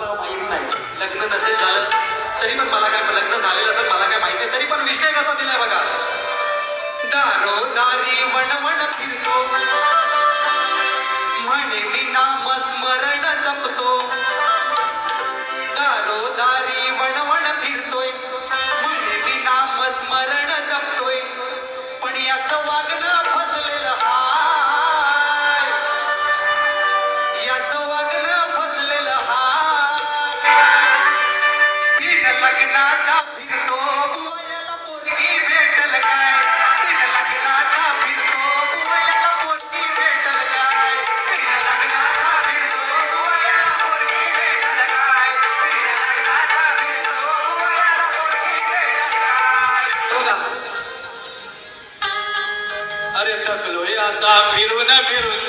मला माहित नाही. लग्न नसेल झालं तरी पण मला काय लग्न झालेलं असेल मला काय माहिती तरी पण विषय कसा दिलाय बघा. दारोदारी वणवण फिरतो म्हणे मी नामस्मरण जपतो. दारोदारी वणवण फिरतोय म्हणे मी नामस्मरण जपतोय. पण याचं वागणं फसलेलं हाय. याचं वागणं फसलेलं हाय. तीन लग्नाचा फिरतो बुवायाला पोरगी भेटल काय. तीन लग्नाचा फिरतो बुवायाला पोरगी भेटल काय. तीन लग्नाचा फिरतो बुवायाला पोरगी भेटल काय. तीन लग्नाचा फिरतो बुवायाला पोरगी भेटल काय. बघा. अरे थकलोय आता फिरून फिरून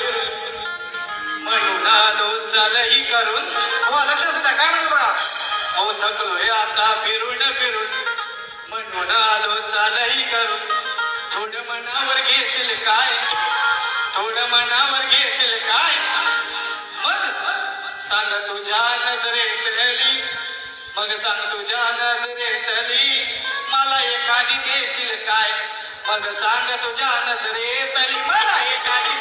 म्हणून आलो चालही करून. हो लक्ष सुद्धा काय म्हणतो बघा. अहो थकलोय आता फिरून फिरून म्हणून आलो चालही करून. थोडं मनावर घेशील काय. थोडं मनावर घेशील काय. मग सांग तुझ्या नजरेतली. मग सांग तुझ्या नजरेतली मला एखादी देशील काय. मग सांग तुझ्या नजरेतली मला एखादी